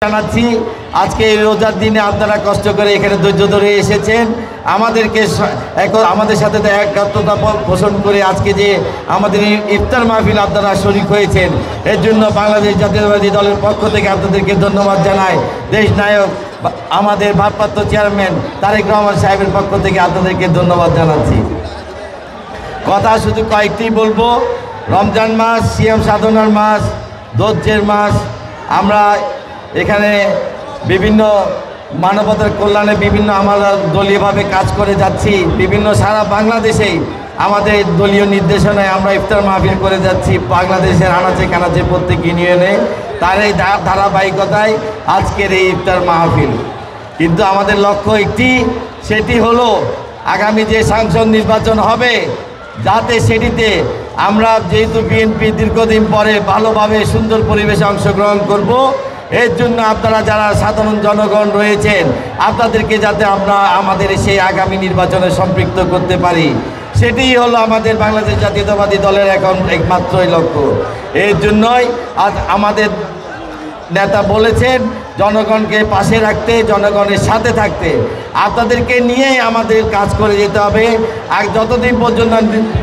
জানাচ্ছি। আজকে এই রোজার দিনে আপনারা কষ্ট করে এখানে ধৈর্য ধরে এসেছেন, আমাদের সাথে একাত্মতা পোষণ করে আজকে যে আমাদের ইফতার মাহফিল আপনারা শরীক হয়েছেন, এর জন্য বাংলাদেশ জাতীয়তাবাদী দলের পক্ষ থেকে আপনাদেরকে ধন্যবাদ জানাই। দেশ নায়ক আমাদের ভারপ্রাপ্ত চেয়ারম্যান তারেক রহমান সাহেবের পক্ষ থেকে আপনাদেরকে ধন্যবাদ জানাচ্ছি। কথা শুধু কয়েকটি বলবো। রমজান মাস সিয়াম সাধনার মাস, ধৈর্যের মাস। আমরা এখানে বিভিন্ন মানবতার কল্যাণে বিভিন্ন আমরা দলীয়ভাবে কাজ করে যাচ্ছি। বিভিন্ন সারা বাংলাদেশেই আমাদের দলীয় নির্দেশনায় আমরা ইফতার মাহফিল করে যাচ্ছি বাংলাদেশের আনাচে কানাচে প্রত্যেক ইউনিয়নে। তার এই ধারাবাহিকতায় আজকের এই ইফতার মাহফিল। কিন্তু আমাদের লক্ষ্য একটি, সেটি হলো আগামী যে সংসদ নির্বাচন হবে যাতে সেটিতে আমরা যেহেতু বিএনপি দীর্ঘদিন পরে ভালোভাবে সুন্দর পরিবেশে অংশগ্রহণ করব, এর জন্য আপনারা যারা সাধারণ জনগণ রয়েছেন আপনাদেরকে যাতে আমরা আমাদের সেই আগামী নির্বাচনে সম্পৃক্ত করতে পারি, সেটিই হলো আমাদের বাংলাদেশ জাতীয়তাবাদী দলের এখন একমাত্রই লক্ষ্য। এর জন্যই আজ আমাদের নেতা বলেছেন জনগণকে পাশে রাখতে, জনগণের সাথে থাকতে। আপনাদেরকে নিয়েই আমাদের কাজ করে যেতে হবে। আর যতদিন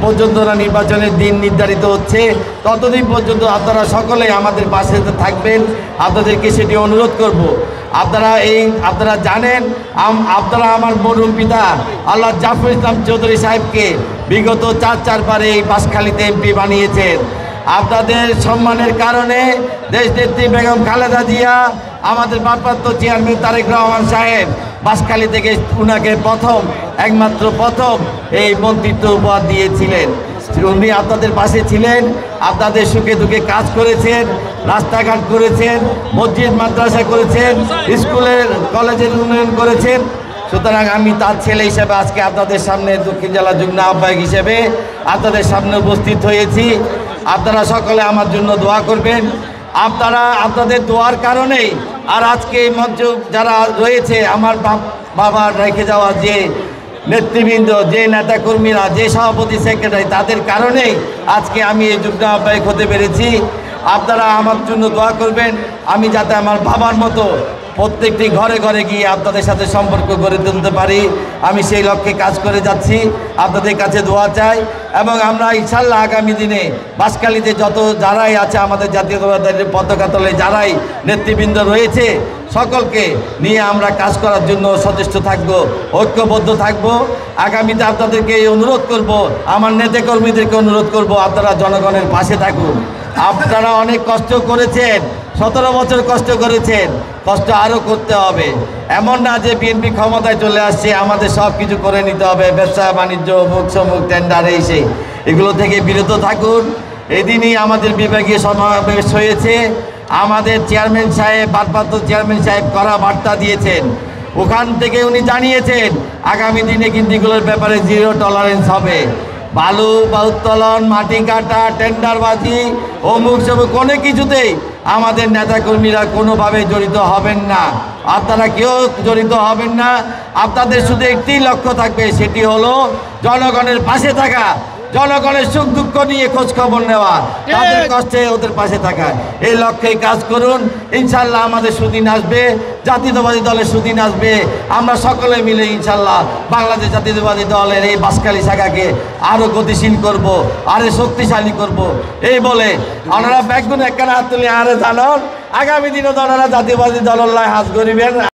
পর্যন্ত না নির্বাচনের দিন নির্ধারিত হচ্ছে ততদিন পর্যন্ত আপনারা সকলেই আমাদের পাশে থাকবেন, আপনাদেরকে সেটি অনুরোধ করব। আপনারা জানেন আপনারা আমার মরহুম পিতা আল্লাহ জাফর ইসলাম চৌধুরী সাহেবকে বিগত চারবার এই বাঁশখালীতে এমপি বানিয়েছেন। আপনাদের সম্মানের কারণে দেশনেত্রী বেগম খালেদা জিয়া আমাদের ভারপ্রাপ্ত চেয়ারম্যান তারেক রহমান সাহেব বাঁশখালী থেকে উনাকে একমাত্র প্রথম এই মন্ত্রিত্ব উপহার দিয়েছিলেন। উনি আপনাদের পাশে ছিলেন, আপনাদের সুখে দুঃখে কাজ করেছেন, রাস্তাঘাট করেছেন, মসজিদ মাদ্রাসা করেছেন, স্কুলের কলেজের উন্নয়ন করেছেন। সুতরাং আমি তার ছেলে হিসেবে আজকে আপনাদের সামনে দক্ষিণ জেলা যুগ্ম আহ্বায়ক হিসেবে আপনাদের সামনে উপস্থিত হয়েছি। আপনারা সকলে আমার জন্য দোয়া করবেন। আপনাদের দোয়ার কারণেই আর আজকে এই মঞ্চ যারা রয়েছে, আমার বাবা রেখে যাওয়া যে নেতৃবৃন্দ, যে নেতাকর্মীরা, যে সভাপতি সেক্রেটারি, তাদের কারণেই আজকে আমি এই যুগ্ম আহ্বায়ক হতে পেরেছি। আপনারা আমার জন্য দোয়া করবেন, আমি যাতে আমার বাবার মতো প্রত্যেকটি ঘরে ঘরে গিয়ে আপনাদের সাথে সম্পর্ক গড়ে তুলতে পারি, আমি সেই লক্ষ্যে কাজ করে যাচ্ছি। আপনাদের কাছে দোয়া চাই এবং আমরা ইনশাল্লাহ আগামী দিনে বাঁশখালীতে যারাই আছে আমাদের জাতীয়তাবাদী পতাকা তলে যারাই নেতৃবৃন্দ রয়েছে সকলকে নিয়ে আমরা কাজ করার জন্য সচেষ্ট থাকব, ঐক্যবদ্ধ থাকব। আগামীতে আপনাদেরকে অনুরোধ করব, আমার নেতাকর্মীদেরকে অনুরোধ করব, আপনারা জনগণের পাশে থাকুন। আপনারা অনেক কষ্ট করেছেন, 17 বছর কষ্ট করেছেন, কষ্ট আরও করতে হবে। এমন না যে বিএনপি ক্ষমতায় চলে আসছে আমাদের সব কিছু করে নিতে হবে, ব্যবসা বাণিজ্য মুখ টেন্ডার সেই এগুলো থেকে বিরত থাকুন। এদিনই আমাদের বিভাগীয় সমাবেশ হয়েছে, আমাদের চেয়ারম্যান সাহেব, ভারপ্রাপ্ত চেয়ারম্যান সাহেব কড়া বার্তা দিয়েছেন। ওখান থেকে উনি জানিয়েছেন আগামী দিনে কিন্তু এগুলোর ব্যাপারে 0 টলারেন্স হবে। বালু বা উত্তোলন, মাটি কাটা, টেন্ডারবাজি, কোনো কিছুতেই আমাদের নেতাকর্মীরা কোনোভাবে জড়িত হবেন না। আপনারা কেউ জড়িত হবেন না। আপনাদের শুধু একটি লক্ষ্য থাকবে, সেটি হলো জনগণের পাশে থাকা, জনগণের সুখ দুঃখ নিয়ে খোঁজ খবর নেওয়া, তাদের কষ্টে ওদের পাশে থাকা। এই লক্ষ্যে কাজ করুন, ইনশাল্লাহ আমাদের সুদিন আসবে, জাতীয়তাবাদী দলের সুদিন আসবে। আমরা সকলে মিলে ইনশাল্লাহ বাংলাদেশ জাতীয়তাবাদী দলের এই বাঁশখালী শাখাকে আরও গতিশীল করব, আরও শক্তিশালী করব। এই বলে ওনারা ব্যাগুন একখানা হাত তুলে আরে জানান আগামী দিনে ওনারা জাতীয়বাদী দলের হাত গড়িবেন।